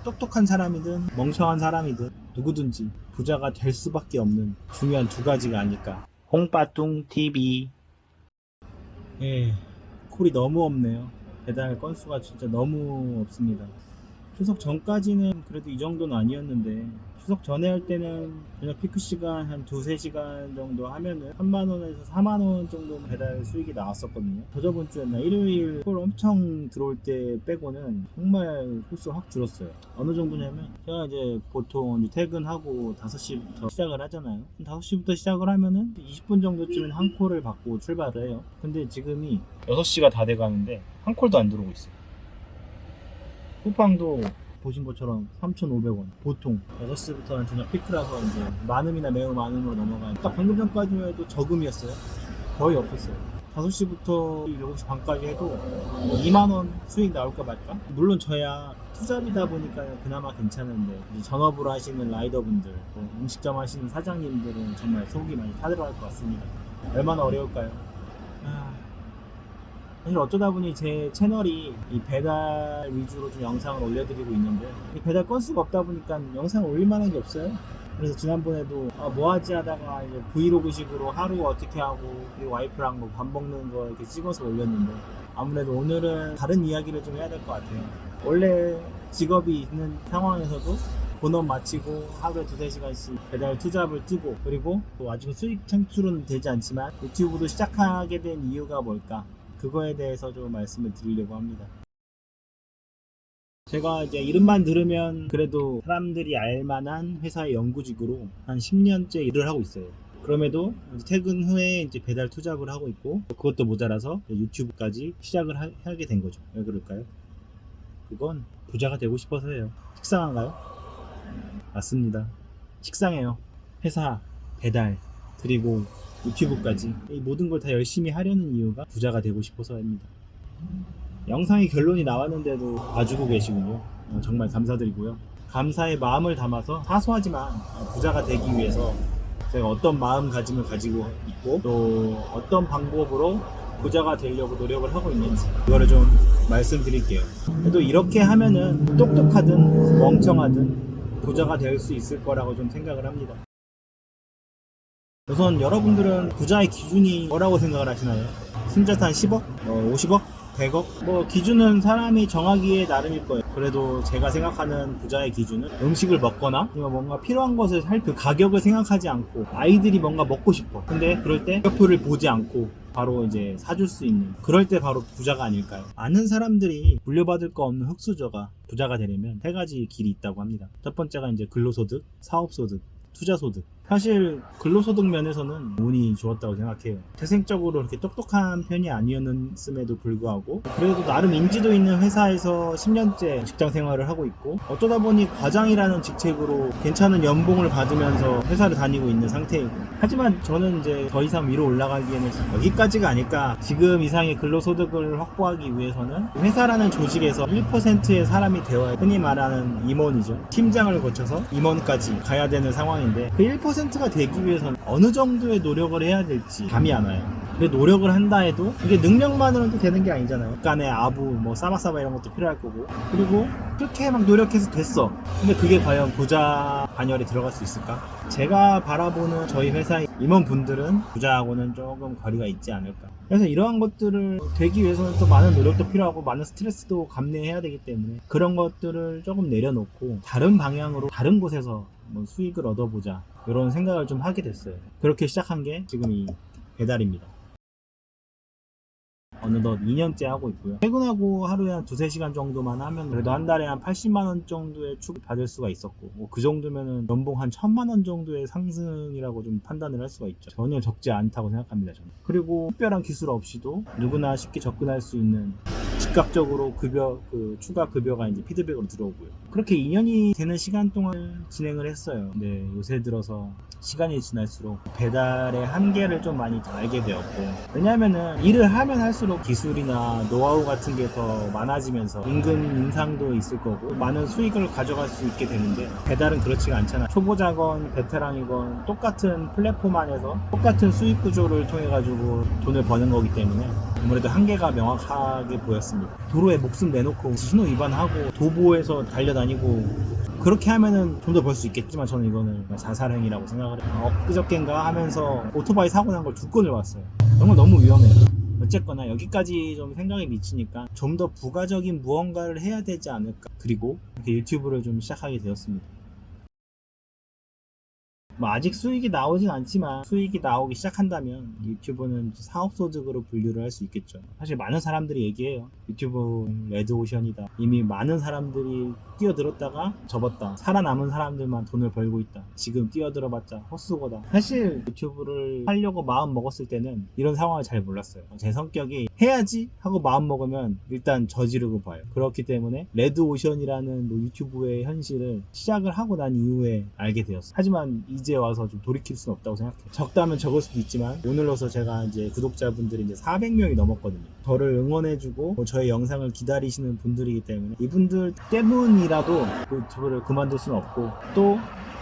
똑똑한 사람이든 멍청한 사람이든 누구든지 부자가 될 수밖에 없는 중요한 두 가지가 아닐까. 홍빠뚱 TV. 예, 콜이 너무 없네요. 배달 건수가 진짜 너무 없습니다. 추석 전까지는 그래도 이 정도는 아니었는데 추석 전에 할 때는 저녁 피크 시간 한 2-3시간 정도 하면은 3만원에서 4만원 정도 배달 수익이 나왔었거든요. 저저번 주였나 일요일 콜 엄청 들어올 때 빼고는 정말 홀수가 확 줄었어요. 어느 정도냐면 제가 이제 보통 이제 퇴근하고 5시부터 시작을 하잖아요. 5시부터 시작을 하면은 20분 정도쯤엔 한 콜을 받고 출발을 해요. 근데 지금이 6시가 다 돼가는데 한 콜도 안 들어오고 있어요. 쿠팡도 보신 것처럼 3,500원. 보통 6시부터는 저녁 피크라서 이제 많음이나 매우 많음으로 넘어가는. 딱 방금 전까지만 해도 저금이었어요. 거의 없었어요. 5시부터 7시 반까지 해도 2만원 수익 나올까 말까? 물론 저야 투잡이다 보니까 그나마 괜찮은데 이제 전업으로 하시는 라이더분들, 음식점 하시는 사장님들은 정말 속이 많이 타들어갈 것 같습니다. 얼마나 어려울까요? 사실 어쩌다 보니 제 채널이 이 배달 위주로 좀 영상을 올려드리고 있는데 이 배달 건수가 없다 보니까 영상을 올릴 만한 게 없어요. 그래서 지난번에도 뭐하지 하다가 이제 브이로그식으로 하루 어떻게 하고 그리고 와이프랑 뭐 밥 먹는 거 이렇게 찍어서 올렸는데 아무래도 오늘은 다른 이야기를 좀 해야 될 것 같아요. 원래 직업이 있는 상황에서도 본업 마치고 하루에 2-3시간씩 배달 투잡을 뛰고 그리고 또 아직은 수익 창출은 되지 않지만 유튜브도 시작하게 된 이유가 뭘까? 그거에 대해서 좀 말씀을 드리려고 합니다. 제가 이제 이름만 들으면 그래도 사람들이 알만한 회사의 연구직으로 한 10년째 일을 하고 있어요. 그럼에도 퇴근 후에 이제 배달 투잡을 하고 있고 그것도 모자라서 유튜브까지 시작을 하게 된 거죠. 왜 그럴까요? 그건 부자가 되고 싶어서예요. 식상한가요? 맞습니다. 식상해요. 회사, 배달, 그리고 유튜브까지 이 모든 걸 다 열심히 하려는 이유가 부자가 되고 싶어서입니다. 영상의 결론이 나왔는데도 봐주고 계시군요. 정말 감사드리고요. 감사의 마음을 담아서 사소하지만 부자가 되기 위해서 제가 어떤 마음가짐을 가지고 있고 또 어떤 방법으로 부자가 되려고 노력을 하고 있는지 이거를 좀 말씀드릴게요. 그래도 이렇게 하면은 똑똑하든 멍청하든 부자가 될 수 있을 거라고 좀 생각을 합니다. 우선 여러분들은 부자의 기준이 뭐라고 생각을 하시나요? 순자산 10억? 50억? 100억? 뭐 기준은 사람이 정하기에 나름일 거예요. 그래도 제가 생각하는 부자의 기준은 음식을 먹거나 아니면 뭔가 필요한 것을 살 그 가격을 생각하지 않고 아이들이 뭔가 먹고 싶어. 근데 그럴 때 가격표를 보지 않고 바로 이제 사줄 수 있는 그럴 때 바로 부자가 아닐까요? 아는 사람들이 물려받을 거 없는 흙수저가 부자가 되려면 3가지 길이 있다고 합니다. 첫 번째가 이제 근로소득, 사업소득, 투자소득. 사실 근로소득 면에서는 운이 좋았다고 생각해요. 태생적으로 이렇게 똑똑한 편이 아니었음에도 불구하고 그래도 나름 인지도 있는 회사에서 10년째 직장 생활을 하고 있고 어쩌다 보니 과장이라는 직책으로 괜찮은 연봉을 받으면서 회사를 다니고 있는 상태이고 하지만 저는 이제 더 이상 위로 올라가기에는 여기까지가 아닐까. 지금 이상의 근로소득을 확보하기 위해서는 회사라는 조직에서 1%의 사람이 되어야 흔히 말하는 임원이죠. 팀장을 거쳐서 임원까지 가야 되는 상황인데 그 1%가 되기 위해서는 어느 정도의 노력을 해야 될지 감이 안 와요. 근데 노력을 한다 해도 이게 능력만으로는 되는 게 아니잖아요. 약간의 아부, 뭐 싸바싸바 이런 것도 필요할 거고 그리고 그렇게 막 노력해서 됐어. 근데 그게 과연 부자 반열에 들어갈 수 있을까? 제가 바라보는 저희 회사의 임원분들은 부자하고는 조금 거리가 있지 않을까. 그래서 이러한 것들을 되기 위해서는 또 많은 노력도 필요하고 많은 스트레스도 감내해야 되기 때문에 그런 것들을 조금 내려놓고 다른 방향으로 다른 곳에서 뭐 수익을 얻어보자 이런 생각을 좀 하게 됐어요. 그렇게 시작한 게 지금 이 배달입니다. 어느덧 2년째 하고 있고요. 퇴근하고 하루에 한 2-3시간 정도만 하면 그래도 한 달에 한 80만원 정도의 축을 받을 수가 있었고 그 정도면은 연봉 한 1000만원 정도의 상승이라고 좀 판단을 할 수가 있죠. 전혀 적지 않다고 생각합니다. 저는. 그리고 특별한 기술 없이도 누구나 쉽게 접근할 수 있는 즉각적으로 추가 급여가 이제 피드백으로 들어오고요. 그렇게 2년이 되는 시간 동안 진행을 했어요. 근데 요새 들어서 시간이 지날수록 배달의 한계를 좀 많이 알게 되었고 왜냐면은 일을 하면 할수록 기술이나 노하우 같은 게 더 많아지면서 임금 인상도 있을 거고 많은 수익을 가져갈 수 있게 되는데 배달은 그렇지가 않잖아. 초보자건 베테랑이건 똑같은 플랫폼 안에서 똑같은 수익 구조를 통해 가지고 돈을 버는 거기 때문에 아무래도 한계가 명확하게 보였습니다. 도로에 목숨 내놓고 신호 위반하고 도보에서 달려다니고 그렇게 하면은 좀 더 벌 수 있겠지만 저는 이거는 자살행위라고 생각을 해요. 엊그저껜가 하면서 오토바이 사고 난 걸 2건을 봤어요. 이런 건 너무 위험해요. 어쨌거나 여기까지 좀 생각이 미치니까 좀 더 부가적인 무언가를 해야 되지 않을까. 그리고 이렇게 유튜브를 좀 시작하게 되었습니다. 뭐 아직 수익이 나오진 않지만 수익이 나오기 시작한다면 유튜브는 사업소득으로 분류를 할 수 있겠죠. 사실 많은 사람들이 얘기해요. 유튜브는 레드오션이다. 이미 많은 사람들이 뛰어들었다가 접었다. 살아남은 사람들만 돈을 벌고 있다. 지금 뛰어들어봤자 헛수고다. 사실 유튜브를 하려고 마음 먹었을 때는 이런 상황을 잘 몰랐어요. 제 성격이 해야지 하고 마음 먹으면 일단 저지르고 봐요. 그렇기 때문에 레드오션이라는 뭐 유튜브의 현실을 시작을 하고 난 이후에 알게 되었어요. 하지만 이제 와서 좀 돌이킬 수는 없다고 생각해요. 적다면 적을 수도 있지만 오늘로서 제가 이제 구독자분들이 이제 400명이 넘었거든요. 저를 응원해주고 저의 영상을 기다리시는 분들이기 때문에 이분들 때문이라도 유튜브를 그만둘 수는 없고, 또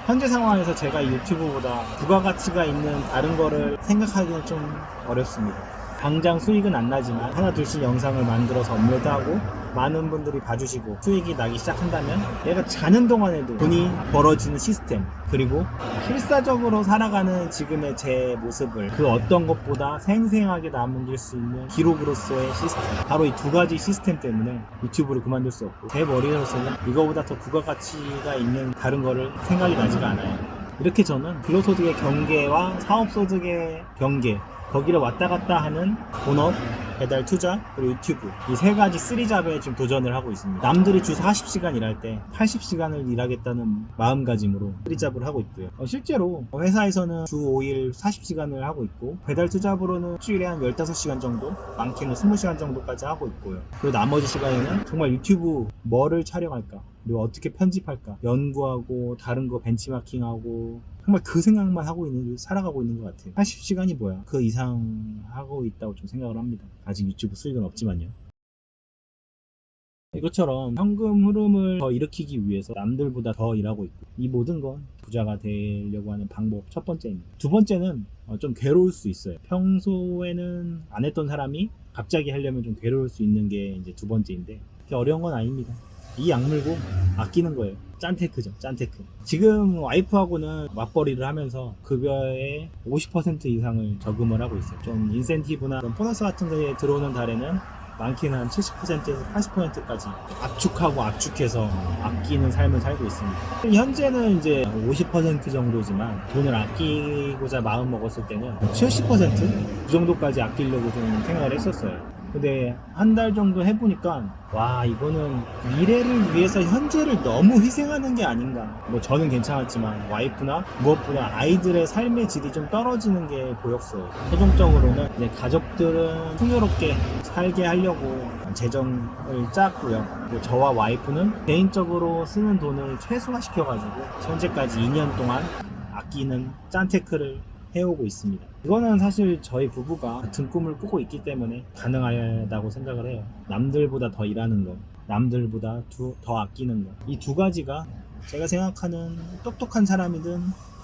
현재 상황에서 제가 이 유튜브보다 부가가치가 있는 다른 거를 생각하기는 좀 어렵습니다. 당장 수익은 안 나지만 하나 둘씩 영상을 만들어서 업로드하고 많은 분들이 봐주시고 수익이 나기 시작한다면 내가 자는 동안에도 돈이 벌어지는 시스템, 그리고 필사적으로 살아가는 지금의 제 모습을 그 어떤 것보다 생생하게 남길 수 있는 기록으로서의 시스템, 바로 이 두 가지 시스템 때문에 유튜브를 그만둘 수 없고, 제 머리로서는 이거보다 더 부가가치가 있는 다른 거를 생각이 나지가 않아요. 이렇게 저는 근로소득의 경계와 사업소득의 경계, 거기를 왔다 갔다 하는 본업, 배달, 투자, 그리고 유튜브, 이 세 가지 쓰리잡에 지금 도전을 하고 있습니다. 남들이 주 40시간 일할 때 80시간을 일하겠다는 마음가짐으로 쓰리잡을 하고 있고요. 실제로 회사에서는 주 5일 40시간을 하고 있고, 배달 투잡으로는 일주일에 한 15시간 정도, 많게는 20시간 정도까지 하고 있고요. 그리고 나머지 시간에는 정말 유튜브 뭐를 촬영할까, 그리고 어떻게 편집할까 연구하고 다른 거 벤치마킹하고 정말 그 생각만 하고 살아가고 있는 것 같아요. 80시간이 뭐야, 그 이상 하고 있다고 좀 생각을 합니다. 아직 유튜브 수익은 없지만요. 이것처럼 현금 흐름을 더 일으키기 위해서 남들보다 더 일하고 있고, 이 모든 건 부자가 되려고 하는 방법 첫 번째입니다. 두 번째는 좀 괴로울 수 있어요. 평소에는 안 했던 사람이 갑자기 하려면 좀 괴로울 수 있는 게 이제 두 번째인데, 그게 어려운 건 아닙니다. 이 악물고 아끼는 거예요. 짠테크죠, 짠테크. 지금 와이프하고는 맞벌이를 하면서 급여의 50% 이상을 저금을 하고 있어요. 좀 인센티브나 보너스 같은 거에 들어오는 달에는 많게는 한 70%에서 80%까지 압축해서 아끼는 삶을 살고 있습니다. 현재는 이제 50% 정도지만 돈을 아끼고자 마음 먹었을 때는 70%? 그 정도까지 아끼려고 좀 생각을 했었어요. 근데 한 달 정도 해보니까 와, 이거는 미래를 위해서 현재를 너무 희생하는 게 아닌가. 뭐 저는 괜찮았지만 와이프나 무엇보다 아이들의 삶의 질이 좀 떨어지는 게 보였어요. 최종적으로는 이제 가족들은 풍요롭게 살게 하려고 재정을 짰고요. 저와 와이프는 개인적으로 쓰는 돈을 최소화시켜가지고 현재까지 2년 동안 아끼는 짠테크를 해오고 있습니다. 이거는 사실 저희 부부가 같은 꿈을 꾸고 있기 때문에 가능하다고 생각을 해요. 남들보다 더 일하는 거, 남들보다 더 아끼는 거, 이 두 가지가 제가 생각하는 똑똑한 사람이든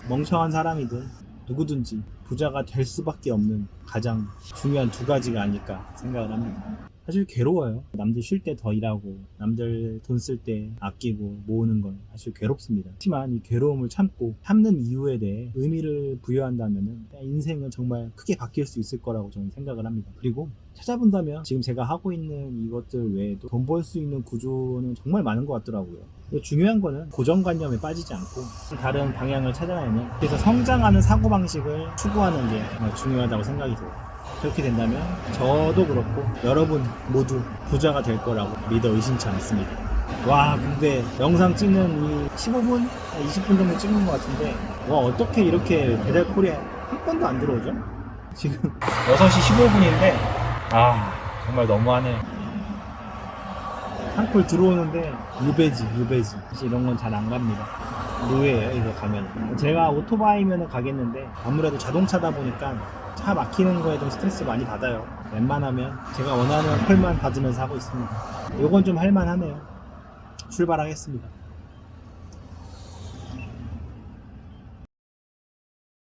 멍청한 사람이든 누구든지 부자가 될 수밖에 없는 가장 중요한 두 가지가 아닐까 생각을 합니다. 사실 괴로워요. 남들 쉴 때 더 일하고 남들 돈 쓸 때 아끼고 모으는 건 사실 괴롭습니다. 하지만 이 괴로움을 참는 이유에 대해 의미를 부여한다면 인생은 정말 크게 바뀔 수 있을 거라고 저는 생각을 합니다. 그리고 찾아본다면 지금 제가 하고 있는 이것들 외에도 돈 벌 수 있는 구조는 정말 많은 것 같더라고요. 중요한 거는 고정관념에 빠지지 않고 다른 방향을 찾아내는, 그래서 성장하는 사고방식을 추구하는 게 중요하다고 생각이 들어요. 그렇게 된다면 저도 그렇고 여러분 모두 부자가 될 거라고 믿어 의심치 않습니다. 와, 근데 영상 찍는 이 15분? 20분 정도 찍는 것 같은데, 와, 어떻게 이렇게 배달콜이 한 번도 안 들어오죠? 지금 6시 15분인데 정말 너무하네요. 한 콜 들어오는데 유배지. 사실 이런 건 잘 안 갑니다. 노예예요, 이거 가면. 제가 오토바이면 가겠는데 아무래도 자동차다 보니까 차 막히는 거에 좀 스트레스 많이 받아요. 웬만하면 제가 원하는 콜만 받으면서 하고 있습니다. 요건 좀 할만하네요. 출발하겠습니다.